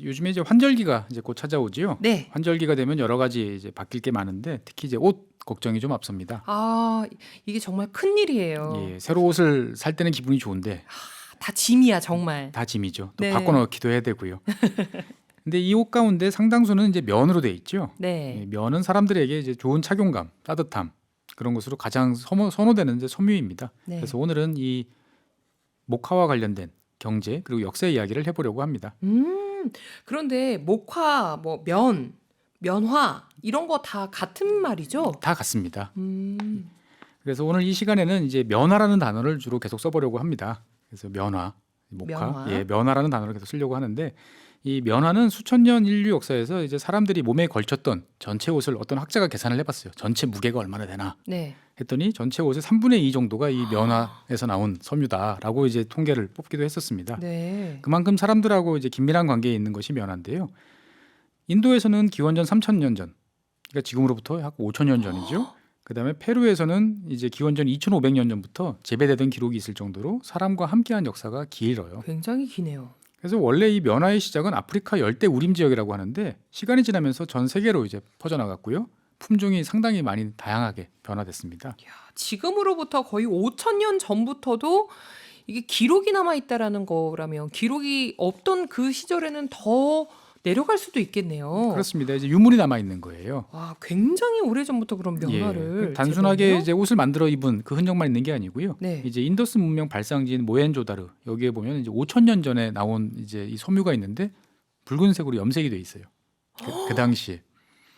요즘에 이제 환절기가 이제 곧 찾아오지요. 네. 환절기가 되면 여러 가지 이제 바뀔 게 많은데 특히 이제 옷 걱정이 좀 앞섭니다. 아, 이게 정말 큰일이에요. 예, 새로 옷을 살 때는 기분이 좋은데 다 짐이야, 정말. 다 짐이죠. 또 네. 바꿔넣기도 해야 되고요. 근데 이 옷 가운데 상당수는 이제 면으로 돼 있죠. 네. 예, 면은 사람들에게 이제 좋은 착용감, 따뜻함 그런 것으로 가장 선호되는 이제 섬유입니다. 네. 그래서 오늘은 이 목화와 관련된 경제 그리고 역사 이야기를 해보려고 합니다. 그런데 목화, 뭐 면, 면화 이런 거 다 같은 말이죠? 다 같습니다. 음. 그래서 오늘 이 시간에는 이제 면화라는 단어를 주로 계속 써보려고 합니다. 그래서 면화, 목화, 면화. 예, 면화라는 단어를 계속 쓰려고 하는데 이 면화는 수천 년 인류 역사에서 이제 사람들이 몸에 걸쳤던 전체 옷을 어떤 학자가 계산을 해봤어요. 전체 무게가 얼마나 되나 네. 했더니 전체 옷의 3분의 2 정도가 이 면화에서 나온 섬유다라고 이제 통계를 뽑기도 했었습니다. 네. 그만큼 사람들하고 이제 긴밀한 관계에 있는 것이 면화인데요. 인도에서는 기원전 3,000년 전, 그러니까 지금으로부터 약 5,000년 전이죠. 그다음에 페루에서는 이제 기원전 2,500년 전부터 재배되던 기록이 있을 정도로 사람과 함께한 역사가 길어요. 굉장히 기네요. 그래서 원래 이 면화의 시작은 아프리카 열대 우림 지역이라고 하는데 시간이 지나면서 전 세계로 이제 퍼져나갔고요. 품종이 상당히 많이 다양하게 변화됐습니다. 야, 지금으로부터 거의 5,000년 전부터도 이게 기록이 남아 있다라는 거라면 기록이 없던 그 시절에는 더 내려갈 수도 있겠네요. 그렇습니다. 이제 유물이 남아 있는 거예요. 와, 굉장히 오래전부터 그런 면화를 예, 단순하게 재배했네요? 이제 옷을 만들어 입은 그 흔적만 있는 게 아니고요. 네. 이제 인더스 문명 발상지인 모헨조다르 여기에 보면 이제 5,000년 전에 나온 이제 이 섬유가 있는데 붉은색으로 염색이 돼 있어요. 그 당시에.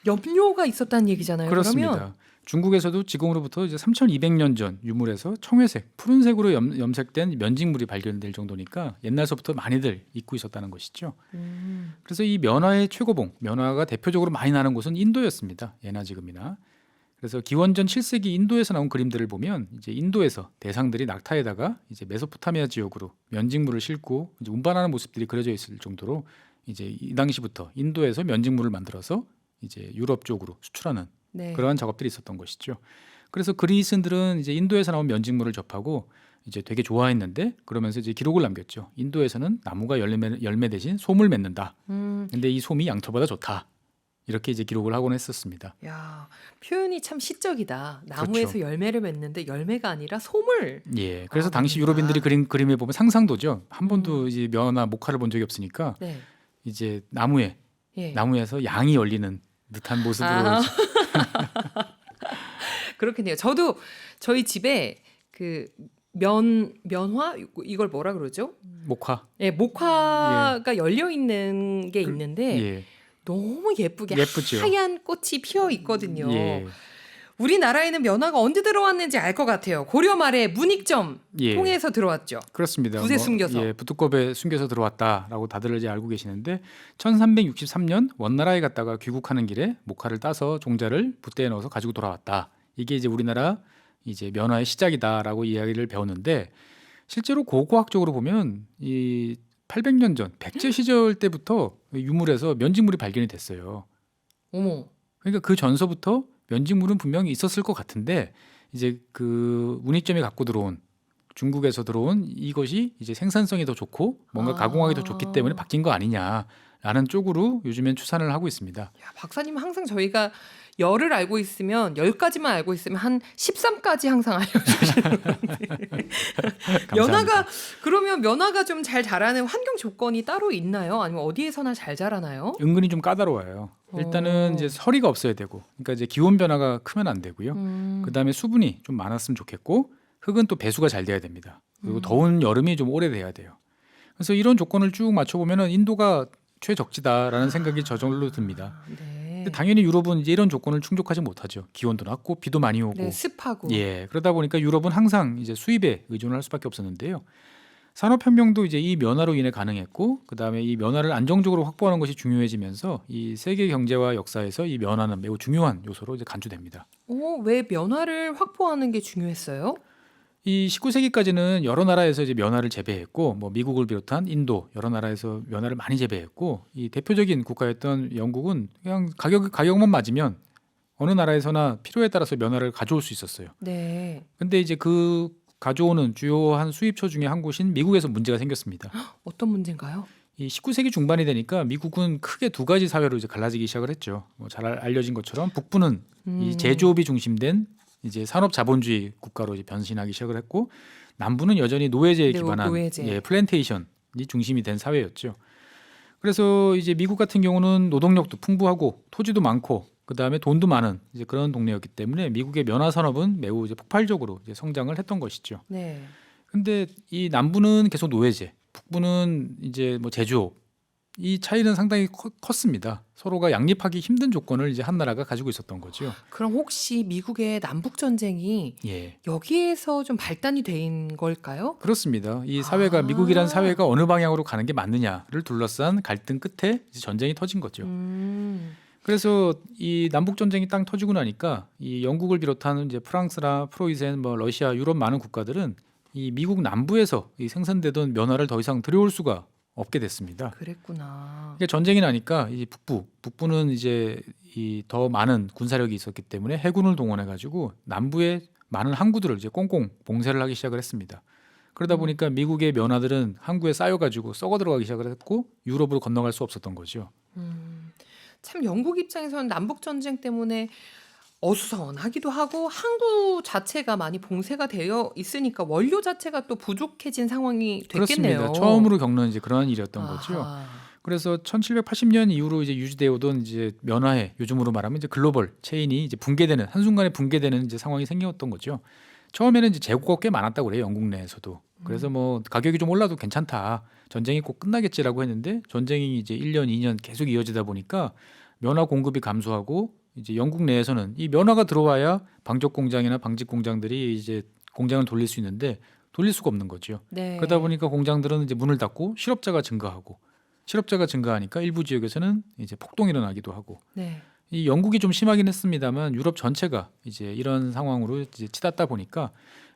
염료가 있었다는 얘기잖아요. 그렇습니다. 그러면 중국에서도 지금으로부터 이제 3,200년 전 유물에서 청회색, 푸른색으로 염색된 면직물이 발견될 정도니까 옛날서부터 많이들 입고 있었다는 것이죠. 그래서 이 면화의 최고봉, 면화가 대표적으로 많이 나는 곳은 인도였습니다. 예나 지금이나. 그래서 기원전 7세기 인도에서 나온 그림들을 보면 이제 인도에서 대상들이 낙타에다가 이제 메소포타미아 지역으로 면직물을 싣고 이제 운반하는 모습들이 그려져 있을 정도로 이제 이 당시부터 인도에서 면직물을 만들어서 이제 유럽 쪽으로 수출하는 네. 그러한 작업들이 있었던 것이죠. 그래서 그리스인들은 이제 인도에서 나온 면직물을 접하고 이제 되게 좋아했는데 그러면서 이제 기록을 남겼죠. 인도에서는 나무가 열매 대신 솜을 맺는다. 근데 이 솜이 양털보다 좋다. 이렇게 이제 기록을 하곤 했었습니다. 야, 표현이 참 시적이다. 나무에서 그렇죠. 열매를 맺는데 열매가 아니라 솜을. 예, 그래서 아, 당시 맺는다. 유럽인들이 그린 그림에 보면 상상도죠. 한 번도 이제 면이나 목화를 본 적이 없으니까 네. 이제 예. 나무에서 양이 열리는 듯한 모습으로 아. 이제 그렇겠네요. 저도 저희 집에 그 면화 이걸 뭐라 그러죠? 목화. 예, 목화가 열려 있는 게 있는데 예, 너무 예쁘게 예쁘죠. 하얀 꽃이 피어 있거든요. 예, 우리나라에는 면화가 언제 들어왔는지 알 것 같아요. 고려 말에 문익점 예. 통해서 들어왔죠. 그렇습니다. 붓에 숨겨서. 예, 붓두껍에 숨겨서 들어왔다라고 다들 이제 알고 계시는데 1363년 원나라에 갔다가 귀국하는 길에 목화를 따서 종자를 붓대에 넣어서 가지고 돌아왔다. 이게 이제 우리나라 이제 면화의 시작이다라고 이야기를 배웠는데 실제로 고고학적으로 보면 이 800년 전 백제 시절 때부터 유물에서 면직물이 발견이 됐어요. 어머. 그러니까 그 전서부터 면직물은 분명히 있었을 것 같은데 이제 그 문익점이 갖고 들어온 중국에서 들어온 이것이 이제 생산성이 더 좋고 뭔가 가공하기 더 좋기 때문에 바뀐 거 아니냐라는 쪽으로 요즘엔 추산을 하고 있습니다. 야, 박사님 항상 저희가 열을 알고 있으면 10가지만 알고 있으면 한 13까지 항상 알려주시는 면화가 그러면 면화가 좀 잘 자라는 환경 조건이 따로 있나요? 아니면 어디에서나 잘 자라나요? 은근히 좀 까다로워요. 일단은 이제 서리가 없어야 되고, 그러니까 이제 기온 변화가 크면 안 되고요. 그 다음에 수분이 좀 많았으면 좋겠고, 흙은 또 배수가 잘 돼야 됩니다. 그리고 더운 여름이 좀 오래 돼야 돼요. 그래서 이런 조건을 쭉 맞춰보면은 인도가 최적지다라는 생각이 저절로 듭니다. 네. 근데 당연히 유럽은 이제 이런 조건을 충족하지 못하죠. 기온도 낮고 비도 많이 오고. 네, 습하고. 예, 그러다 보니까 유럽은 항상 이제 수입에 의존을 할 수밖에 없었는데요. 산업혁명도 이제 이 면화로 인해 가능했고, 그 다음에 이 면화를 안정적으로 확보하는 것이 중요해지면서 이 세계 경제와 역사에서 이 면화는 매우 중요한 요소로 이제 간주됩니다. 왜 면화를 확보하는 게 중요했어요? 이 19세기까지는 여러 나라에서 이제 면화를 재배했고, 뭐 미국을 비롯한 인도 여러 나라에서 면화를 많이 재배했고, 이 대표적인 국가였던 영국은 그냥 가격만 맞으면 어느 나라에서나 필요에 따라서 면화를 가져올 수 있었어요. 네. 근데 이제 그 가져오는 주요한 수입처 중에 한 곳인 미국에서 문제가 생겼습니다. 어떤 문제인가요? 이 19세기 중반이 되니까 미국은 크게 두 가지 사회로 이제 갈라지기 시작을 했죠. 뭐 잘 알려진 것처럼 북부는 이 제조업이 중심된 이제 산업 자본주의 국가로 이제 변신하기 시작을 했고, 남부는 여전히 노예제에 기반한 노예제. 플랜테이션이 중심이 된 사회였죠. 그래서 이제 미국 같은 경우는 노동력도 풍부하고 토지도 많고 그다음에 돈도 많은 이제 그런 동네였기 때문에 미국의 면화 산업은 매우 이제 폭발적으로 이제 성장을 했던 것이죠. 네. 근데 이 남부는 계속 노예제, 북부는 이제 뭐 제조업, 이 차이는 상당히 컸습니다. 서로가 양립하기 힘든 조건을 이제 한 나라가 가지고 있었던 거죠. 그럼 혹시 미국의 남북 전쟁이 예, 여기에서 좀 발단이 된 걸까요? 그렇습니다. 이 사회가 미국이란 사회가 어느 방향으로 가는 게 맞느냐를 둘러싼 갈등 끝에 이제 전쟁이 터진 거죠. 그래서 이 남북 전쟁이 딱 터지고 나니까 이 영국을 비롯한 이제 프랑스나 프로이센, 뭐 러시아, 유럽 많은 국가들은 이 미국 남부에서 이 생산되던 면화를 더 이상 들여올 수가 없게 됐습니다. 그랬구나. 그러니까 전쟁이 나니까 이 북부는 이제 이 더 많은 군사력이 있었기 때문에 해군을 동원해 가지고 남부에 많은 항구들을 이제 꽁꽁 봉쇄를 하기 시작을 했습니다. 그러다 보니까 미국의 면화들은 항구에 쌓여 가지고 썩어 들어가기 시작을 했고 유럽으로 건너갈 수 없었던 거죠. 참 영국 입장에서는 남북 전쟁 때문에 어수선하기도 하고 항구 자체가 많이 봉쇄가 되어 있으니까 원료 자체가 또 부족해진 상황이 됐겠네요. 그렇습니다. 처음으로 겪는 이제 그러한 일이었던 거죠. 아하. 그래서 1780년 이후로 이제 유지되어 오던 이제 면화의 요즘으로 말하면 이제 글로벌 체인이 이제 붕괴되는, 한순간에 붕괴되는 이제 상황이 생겼던 거죠. 처음에는 이제 재고가 꽤 많았다고 그래요, 영국 내에서도. 그래서 뭐 가격이 좀 올라도 괜찮다, 전쟁이 꼭 끝나겠지라고 했는데 전쟁이 이제 1년, 2년 계속 이어지다 보니까 면화 공급이 감소하고 이제 영국 내에서는 이 면화가 들어와야 방적 공장이나 방직 공장들이 이제 공장을 돌릴 수 있는데 돌릴 수가 없는 거죠. 네. 그러다 보니까 공장들은 이제 문을 닫고 실업자가 증가하니까 일부 지역에서는 이제 폭동이 일어나기도 하고, 네. 이 영국이 좀 심하긴 했습니다만 유럽 전체가 이제 이런 상황으로 이제 치닫다 보니까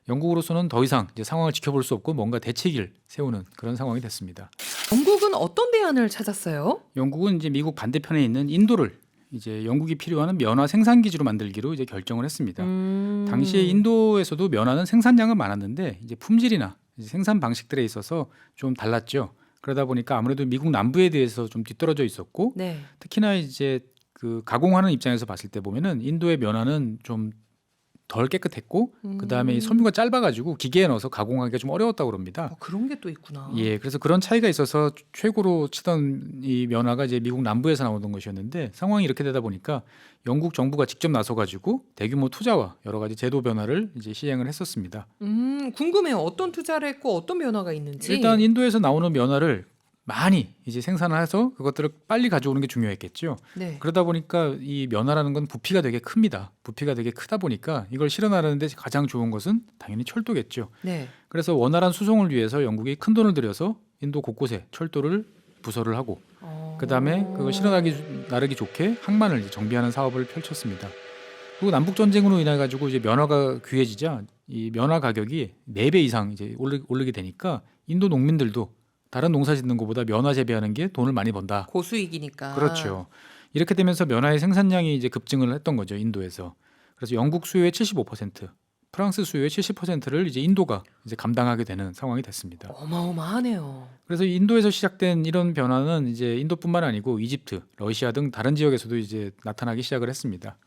영국으로서는 더 이상 이제 상황을 지켜볼 수 없고 뭔가 대책을 세우는 그런 상황이 됐습니다. 영국은 어떤 대안을 찾았어요? 영국은 이제 미국 반대편에 있는 인도를 이제 영국이 필요한 면화 생산 기지로 만들기로 이제 결정을 했습니다. 당시에 인도에서도 면화는 생산량은 많았는데 이제 품질이나 이제 생산 방식들에 있어서 좀 달랐죠. 그러다 보니까 아무래도 미국 남부에 대해서 좀 뒤떨어져 있었고, 네. 특히나 이제 그 가공하는 입장에서 봤을 때 보면은 인도의 면화는 좀 덜 깨끗했고 그다음에 이 섬유가 짧아가지고 기계에 넣어서 가공하기가 좀 어려웠다고 그럽니다. 그런 게 또 있구나. 예, 그래서 그런 차이가 있어서 최고로 치던 이 면화가 이제 미국 남부에서 나오던 것이었는데, 상황이 이렇게 되다 보니까 영국 정부가 직접 나서가지고 대규모 투자와 여러 가지 제도 변화를 이제 시행을 했었습니다. 궁금해요. 어떤 투자를 했고 어떤 변화가 있는지. 일단 인도에서 나오는 면화를 많이 이제 생산을 해서 그것들을 빨리 가져오는 게 중요했겠죠. 네. 그러다 보니까 이 면화라는 건 부피가 되게 큽니다. 부피가 되게 크다 보니까 이걸 실어나르는데 가장 좋은 것은 당연히 철도겠죠. 네. 그래서 원활한 수송을 위해서 영국이 큰 돈을 들여서 인도 곳곳에 철도를 부설을 하고 그다음에 그걸 실어나르기 좋게 항만을 이제 정비하는 사업을 펼쳤습니다. 그리고 남북 전쟁으로 인해 가지고 이제 면화가 귀해지자 이 면화 가격이 4배 이상 이제 오르게 되니까 인도 농민들도 다른 농사 짓는 것보다 면화 재배하는 게 돈을 많이 번다. 고수익이니까. 그렇죠. 이렇게 되면서 면화의 생산량이 이제 급증을 했던 거죠, 인도에서. 그래서 영국 수요의 75%, 프랑스 수요의 70%를 이제 인도가 이제 감당하게 되는 상황이 됐습니다. 어마어마하네요. 그래서 인도에서 시작된 이런 변화는 이제 인도뿐만 아니고 이집트, 러시아 등 다른 지역에서도 이제 나타나기 시작을 했습니다.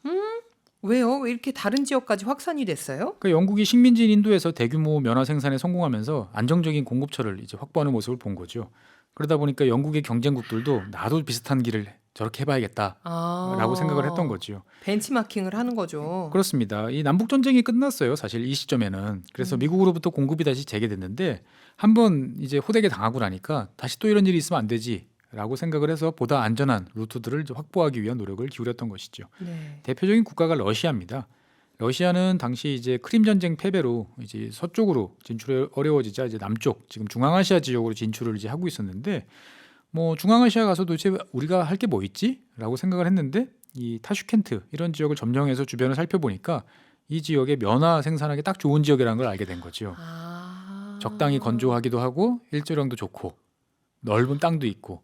왜요? 왜 이렇게 다른 지역까지 확산이 됐어요? 그러니까 영국이 식민지인 인도에서 대규모 면화 생산에 성공하면서 안정적인 공급처를 이제 확보하는 모습을 본 거죠. 그러다 보니까 영국의 경쟁국들도 나도 비슷한 길을 저렇게 해봐야겠다라고 생각을 했던 거죠. 벤치마킹을 하는 거죠. 그렇습니다. 이 남북 전쟁이 끝났어요. 사실 이 시점에는. 그래서 미국으로부터 공급이 다시 재개됐는데 한번 이제 호되게 당하고 나니까 다시 또 이런 일이 있으면 안 되지라고 생각을 해서 보다 안전한 루트들을 이제 확보하기 위한 노력을 기울였던 것이죠. 네. 대표적인 국가가 러시아입니다. 러시아는 당시 이제 크림 전쟁 패배로 이제 서쪽으로 진출이 어려워지자 이제 남쪽, 지금 중앙아시아 지역으로 진출을 이제 하고 있었는데, 뭐 중앙아시아 가서 도대체 우리가 할 게 뭐 있지?라고 생각을 했는데 이 타슈켄트 이런 지역을 점령해서 주변을 살펴보니까 이 지역에 면화 생산하기 딱 좋은 지역이라는 걸 알게 된 거죠. 적당히 건조하기도 하고 일조량도 좋고 넓은 땅도 있고.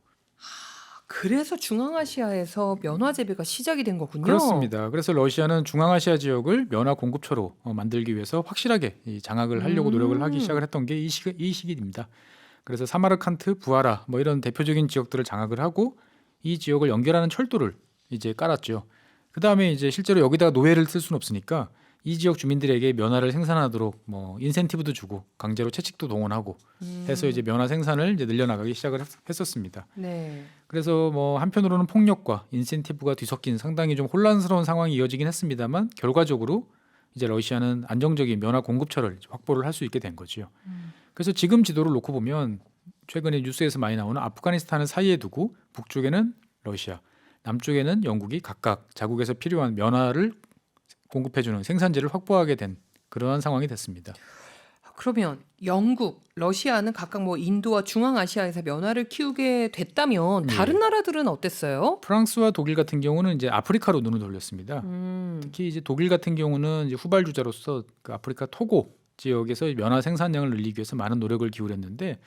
그래서 중앙아시아에서 면화 재배가 시작이 된 거군요. 그렇습니다. 그래서 러시아는 중앙아시아 지역을 면화 공급처로 만들기 위해서 확실하게 이 장악을 하려고 노력을 하기 시작을 했던 게 이 시기입니다. 그래서 사마르칸트, 부하라 뭐 이런 대표적인 지역들을 장악을 하고 이 지역을 연결하는 철도를 이제 깔았죠. 그 다음에 이제 실제로 여기다가 노예를 쓸 수는 없으니까 이 지역 주민들에게 면화를 생산하도록 뭐 인센티브도 주고 강제로 채찍도 동원하고 해서 이제 면화 생산을 이제 늘려나가기 시작을 했었습니다. 네. 그래서 뭐 한편으로는 폭력과 인센티브가 뒤섞인 상당히 좀 혼란스러운 상황이 이어지긴 했습니다만 결과적으로 이제 러시아는 안정적인 면화 공급처를 확보를 할 수 있게 된 거죠. 그래서 지금 지도를 놓고 보면 최근에 뉴스에서 많이 나오는 아프가니스탄을 사이에 두고 북쪽에는 러시아, 남쪽에는 영국이 각각 자국에서 필요한 면화를 공급해주는 생산지를 확보하게 된 그러한 상황이 됐습니다. 그러면 영국, 러시아는 각각 뭐 인도와 중앙아시아에서 면화를 키우게 됐다면 다른 나라들은 어땠어요? 프랑스와 독일 같은 경우는 이제 아프리카로 눈을 돌렸습니다. 특히 이제 독일 같은 경우는 이제 후발주자로서 그 아프리카 토고 지역에서 면화 생산량을 늘리기 위해서 많은 노력을 기울였는데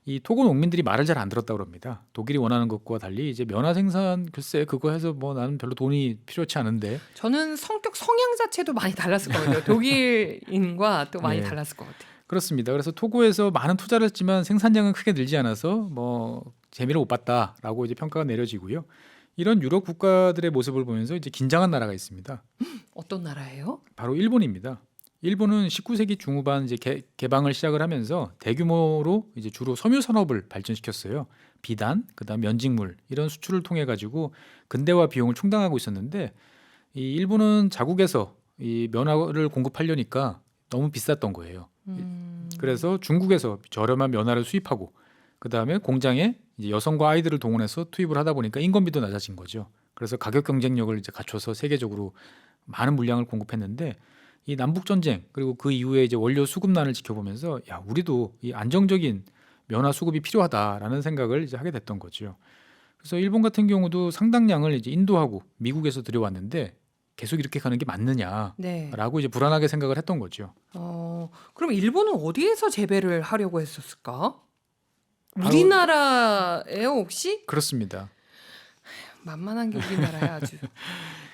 이 토고 농민들이 말을 잘 안 들었다고 합니다. 독일이 원하는 것과 달리 이제 면화 생산 글쎄 그거 해서 뭐 나는 별로 돈이 필요치 않은데 저는 성격 성향 자체도 많이 달랐을 것 같아요. 독일인과 또 많이 네. 달랐을 것 같아요. 그렇습니다. 그래서 토고에서 많은 투자를 했지만 생산량은 크게 늘지 않아서 뭐 재미를 못 봤다라고 이제 평가가 내려지고요. 이런 유럽 국가들의 모습을 보면서 이제 긴장한 나라가 있습니다. 어떤 나라예요? 바로 일본입니다. 일본은 19세기 중후반 이제 개방을 시작을 하면서 대규모로 이제 주로 섬유 산업을 발전시켰어요. 비단, 그다음 면직물 이런 수출을 통해 가지고 근대화 비용을 충당하고 있었는데 이 일본은 자국에서 이 면화를 공급하려니까 너무 비쌌던 거예요. 그래서 중국에서 저렴한 면화를 수입하고 그다음에 공장에 이제 여성과 아이들을 동원해서 투입을 하다 보니까 인건비도 낮아진 거죠. 그래서 가격 경쟁력을 이제 갖춰서 세계적으로 많은 물량을 공급했는데 이 남북 전쟁 그리고 그 이후에 이제 원료 수급난을 지켜보면서 야 우리도 이 안정적인 면화 수급이 필요하다라는 생각을 이제 하게 됐던 거죠. 그래서 일본 같은 경우도 상당량을 이제 인도하고 미국에서 들여왔는데 계속 이렇게 가는 게 맞느냐라고 네. 이제 불안하게 생각을 했던 거죠. 그럼 일본은 어디에서 재배를 하려고 했었을까? 바로- 우리나라예요, 혹시? 그렇습니다. 만만한 게 우리나라야 아주.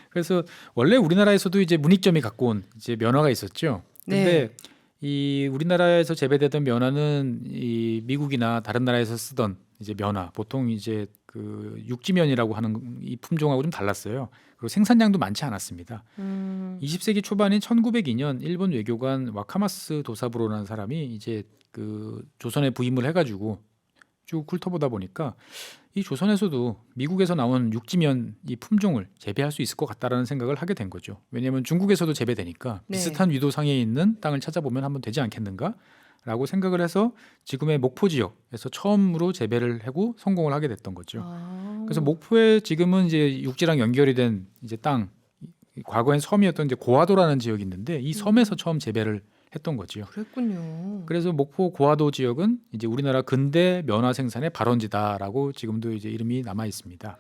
그래서 원래 우리나라에서도 이제 문익점이 갖고 온 이제 면화가 있었죠. 근데 네. 이 우리나라에서 재배되던 면화는 이 미국이나 다른 나라에서 쓰던 이제 면화 보통 이제 그 육지면이라고 하는 이 품종하고 좀 달랐어요. 그리고 생산량도 많지 않았습니다. 20세기 초반인 1902년 일본 외교관 와카마스 도사부로라는 사람이 이제 그 조선에 부임을 해가지고 쭉 훑어보다 보니까 이 조선에서도 미국에서 나온 육지면 이 품종을 재배할 수 있을 것 같다라는 생각을 하게 된 거죠. 왜냐하면 중국에서도 재배되니까 네. 비슷한 위도상에 있는 땅을 찾아보면 한번 되지 않겠는가라고 생각을 해서 지금의 목포 지역에서 처음으로 재배를 하고 성공을 하게 됐던 거죠. 그래서 목포에 지금은 이제 육지랑 연결이 된 이제 땅, 과거엔 섬이었던 이제 고화도라는 지역이 있는데 이 섬에서 처음 재배를 했던 거지요. 그랬군요. 그래서 목포 고화도 지역은 이제 우리나라 근대 면화 생산의 발원지다라고 지금도 이제 이름이 남아 있습니다.